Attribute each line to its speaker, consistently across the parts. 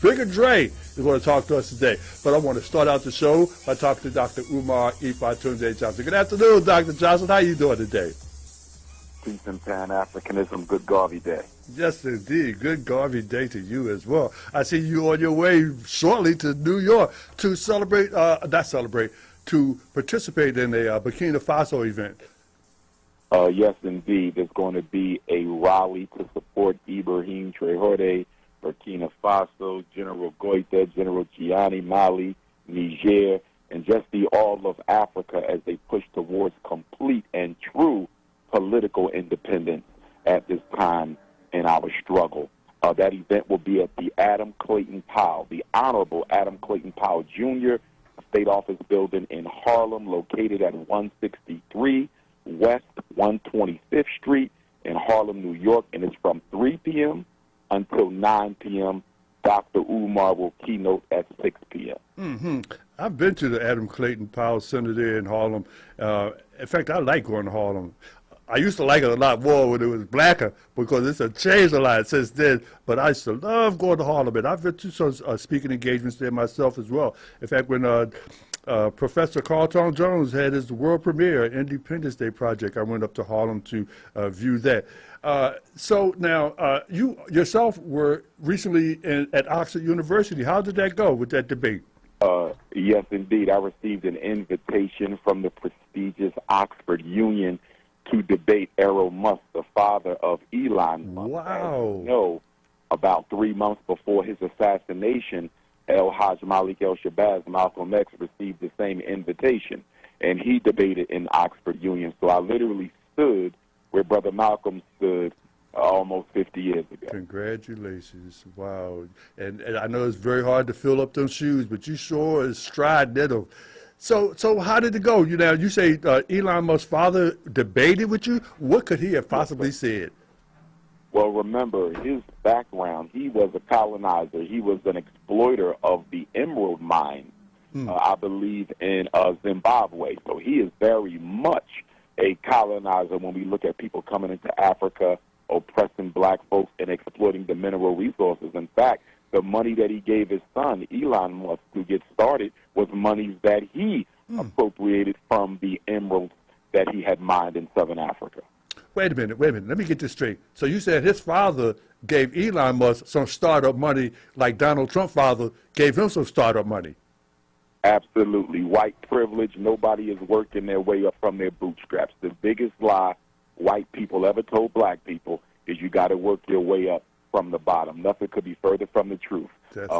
Speaker 1: Bigger Dre is going to talk to us today. But I want to start out the show by talking to Dr. Umar Johnson. Good afternoon, Dr. Johnson. How you doing today?
Speaker 2: Peace and Pan-Africanism. Good Garvey Day.
Speaker 1: Yes, indeed. Good Garvey Day to you as well. I see you on your way shortly to New York to to participate in a Burkina Faso event.
Speaker 2: Yes, indeed. There's going to be a rally to support Ibrahim Traore, Burkina Faso, General Goita, General Gianni, Mali, Niger, and just all of Africa as they push towards complete and true political independence at this time in our struggle. That event will be at the Adam Clayton Powell, the Honorable Adam Clayton Powell Jr. State Office Building in Harlem, located at 163 West 125th Street in Harlem, New York, and it's from 3 p.m. until 9 p.m. Dr. Umar will keynote at 6 p.m.
Speaker 1: Mm-hmm. I've been to the Adam Clayton Powell Center there in Harlem. In fact, I like going to Harlem. I used to like it a lot more when it was blacker because it's a changed a lot since then. But I still love going to Harlem, and I've been to some speaking engagements there myself as well. In fact, when Professor Carlton Jones had his world premiere Independence Day project, I went up to Harlem to view that. So now, you yourself were recently at Oxford University. How did that go with that debate?
Speaker 2: Yes, indeed. I received an invitation from the prestigious Oxford Union to debate Errol Musk, the father of Elon Musk.
Speaker 1: Wow.
Speaker 2: As you know, about 3 months before his assassination, El Haj Malik El Shabazz, Malcolm X, received the same invitation, and he debated in Oxford Union. So I literally stood where Brother Malcolm stood almost 50 years ago.
Speaker 1: Congratulations. Wow. And I know it's very hard to fill up those shoes, but you sure is striding them. So how did it go? You say Elon Musk's father debated with you. What could he have possibly said?
Speaker 2: Well, remember, his background, he was a colonizer. He was an exploiter of the emerald mine, I believe, in Zimbabwe. So he is very much a colonizer when we look at people coming into Africa, oppressing black folks, and exploiting the mineral resources. In fact, the money that he gave his son, Elon Musk, to get started was monies that he appropriated from the emeralds that he had mined in Southern Africa.
Speaker 1: Wait a minute. Let me get this straight. So you said his father gave Elon Musk some startup money like Donald Trump's father gave him some startup money.
Speaker 2: Absolutely. White privilege. Nobody is working their way up from their bootstraps. The biggest lie white people ever told black people is you got to work your way up from the bottom. Nothing could be further from the truth.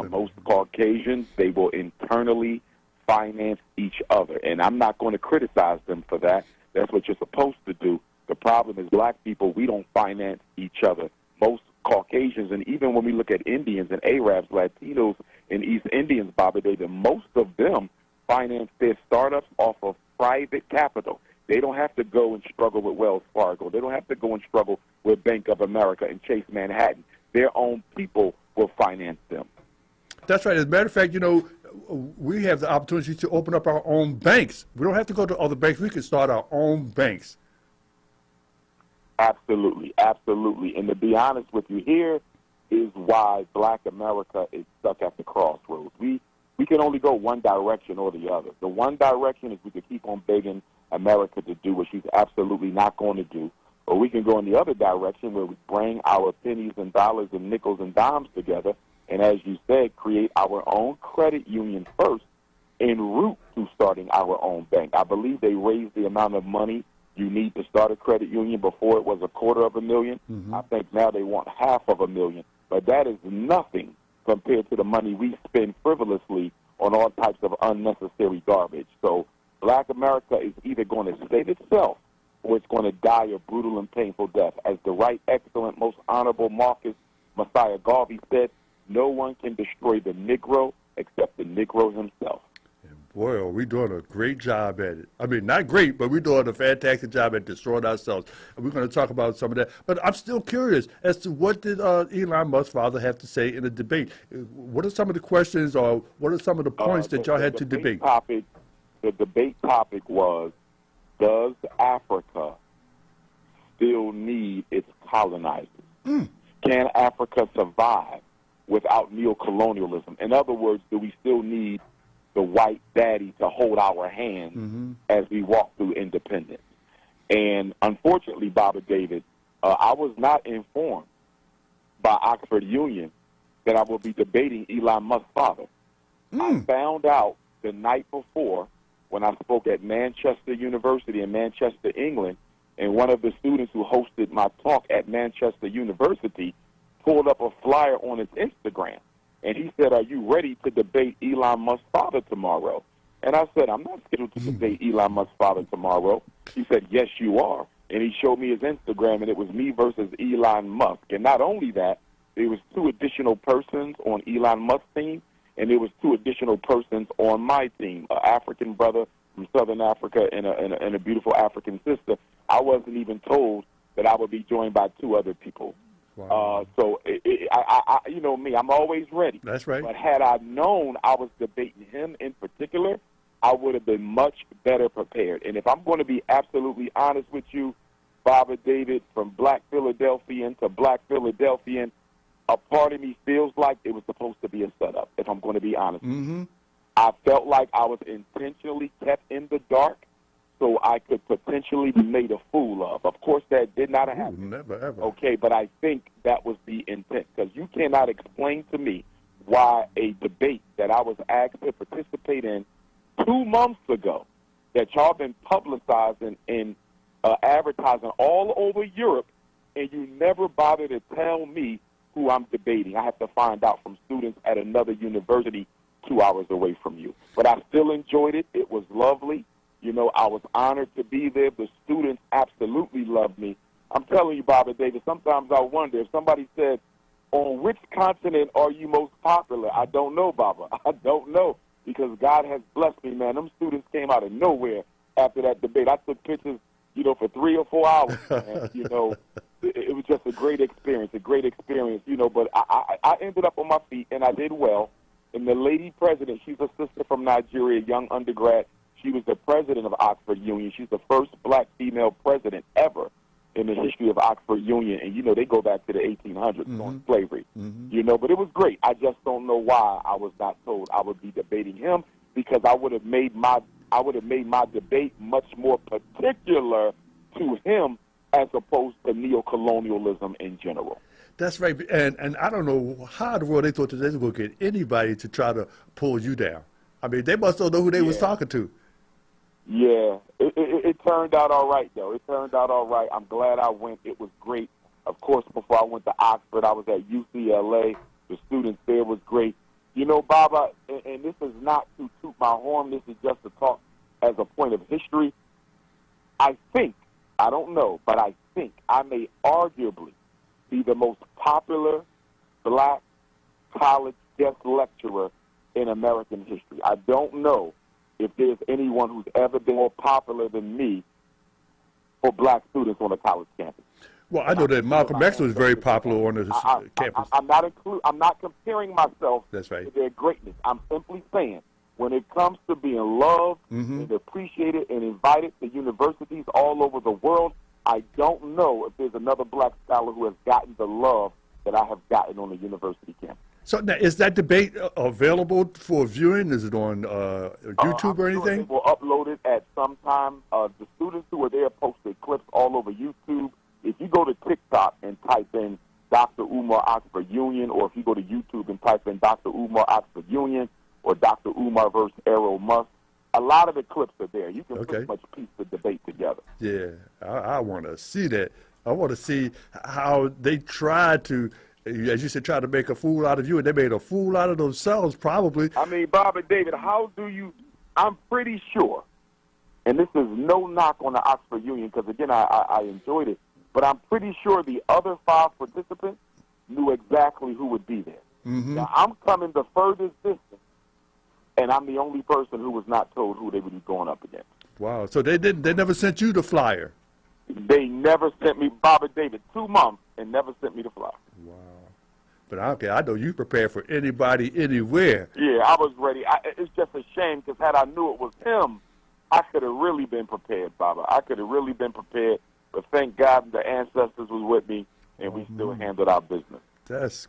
Speaker 2: Most Caucasians, they will internally finance each other. And I'm not going to criticize them for that. That's what you're supposed to do. The problem is black people, we don't finance each other. Most Caucasians, and even when we look at Indians and Arabs, Latinos, and East Indians, Bobby David, most of them finance their startups off of private capital. They don't have to go and struggle with Wells Fargo. They don't have to go and struggle with Bank of America and Chase Manhattan. Their own people will finance them.
Speaker 1: That's right. As a matter of fact, we have the opportunity to open up our own banks. We don't have to go to other banks. We can start our own banks.
Speaker 2: Absolutely, absolutely. And to be honest with you, here is why black America is stuck at the crossroads. We can only go one direction or the other. The one direction is we can keep on begging America to do what she's absolutely not going to do. Or we can go in the other direction where we bring our pennies and dollars and nickels and dimes together and, as you said, create our own credit union first en route to starting our own bank. I believe they raised the amount of money you need to start a credit union. Before it was $250,000. Mm-hmm. I think now they want $500,000. But that is nothing compared to the money we spend frivolously on all types of unnecessary garbage. So black America is either going to save itself or it's going to die a brutal and painful death. As the right, excellent, most honorable Marcus Messiah Garvey said, no one can destroy the Negro except the Negro himself.
Speaker 1: And boy, are we doing a great job at it. I mean, not great, but we're doing a fantastic job at destroying ourselves. And we're going to talk about some of that. But I'm still curious as to what did Elon Musk's father have to say in the debate? What are some of the questions or what are some of the points that y'all had to debate?
Speaker 2: The debate topic was, does Africa still need its colonizers? Can Africa survive without neocolonialism? In other words, do we still need the white daddy to hold our hands as we walk through independence? And unfortunately, Baba David, I was not informed by Oxford Union that I will be debating Elon Musk's father. I found out the night before when I spoke at Manchester University in Manchester, England, and one of the students who hosted my talk at Manchester University pulled up a flyer on his Instagram. And he said, "Are you ready to debate Elon Musk's father tomorrow?" And I said, "I'm not scheduled to debate Elon Musk's father tomorrow." He said, "Yes, you are." And he showed me his Instagram, and it was me versus Elon Musk. And not only that, there was 2 additional persons on Elon Musk's team, and there was 2 additional persons on my team, an African brother from Southern Africa and a beautiful African sister. I wasn't even told that I would be joined by 2 other people.
Speaker 1: Wow.
Speaker 2: So, you know me, I'm always ready.
Speaker 1: That's right.
Speaker 2: But had I known I was debating him in particular, I would have been much better prepared. And if I'm going to be absolutely honest with you, Baba David, from Black Philadelphian to Black Philadelphian, a part of me feels like it was supposed to be a setup, if I'm going to be honest. I felt like I was intentionally kept in the dark so I could potentially be made a fool of. Of course, that did not happen.
Speaker 1: Never, ever.
Speaker 2: Okay, but I think that was the intent, because you cannot explain to me why a debate that I was asked to participate in 2 months ago, that y'all been publicizing and advertising all over Europe, and you never bother to tell me who I'm debating. I have to find out from students at another university 2 hours away from you. But I still enjoyed it. It was lovely. You know, I was honored to be there. The students absolutely loved me. I'm telling you, Baba David, sometimes I wonder if somebody said, "On which continent are you most popular?" I don't know, Baba. I don't know, because God has blessed me, man. Them students came out of nowhere after that debate. I took pictures, you know, for 3 or 4 hours, man. You know, it was just a great experience, you know. But I ended up on my feet, and I did well. And the lady president, she's a sister from Nigeria, young undergrad. She was the president of Oxford Union. She's the first black female president ever in the history of Oxford Union. And, you know, they go back to the 1800s on slavery, you know. But it was great. I just don't know why I was not told I would be debating him, because I would have made my debate much more particular to him as opposed to neocolonialism in general.
Speaker 1: That's right. And I don't know how in the world they thought that they were going to get anybody to try to pull you down. I mean, they must not know who they was talking to.
Speaker 2: Yeah, it turned out all right, though. It turned out all right. I'm glad I went. It was great. Of course, before I went to Oxford, I was at UCLA. The students there was great. You know, Baba, and this is not to toot my horn. This is just to talk as a point of history. I think, I don't know, but I think I may arguably be the most popular black college guest lecturer in American history. I don't know if there's anyone who's ever been more popular than me for black students on a college campus.
Speaker 1: Well, I know that Malcolm X was very popular on the campus.
Speaker 2: I'm not comparing myself to their greatness. I'm simply saying, when it comes to being loved and appreciated and invited to universities all over the world, I don't know if there's another black scholar who has gotten the love that I have gotten on the university campus.
Speaker 1: So now, is that debate available for viewing? Is it on YouTube or anything?
Speaker 2: Sure, they will upload it at some time. The students who are there posted clips all over YouTube. If you go to TikTok and type in Dr. Umar Oxford Union, or if you go to YouTube and type in Dr. Umar Oxford Union or Dr. Umar versus Errol Musk, a lot of the clips are there. You can pretty much piece the debate together.
Speaker 1: Yeah, I want to see that. I want to see how they tried to, as you said, try to make a fool out of you, and they made a fool out of themselves, probably.
Speaker 2: I mean, Bobby David, how do you, I'm pretty sure, and this is no knock on the Oxford Union, because, again, I enjoyed it, but I'm pretty sure the other 5 participants knew exactly who would be there. Now, I'm coming the furthest distance, and I'm the only person who was not told who they would be going up against.
Speaker 1: Wow. So they never sent you the flyer?
Speaker 2: They never sent me, Bobby David, 2 months, and never sent me the flyer.
Speaker 1: Wow. But I know you prepared for anybody, anywhere.
Speaker 2: Yeah, I was ready. It's just a shame, because had I knew it was him, I could have really been prepared, Baba. I could have really been prepared. But thank God the ancestors was with me, and we still handled our business.
Speaker 1: That's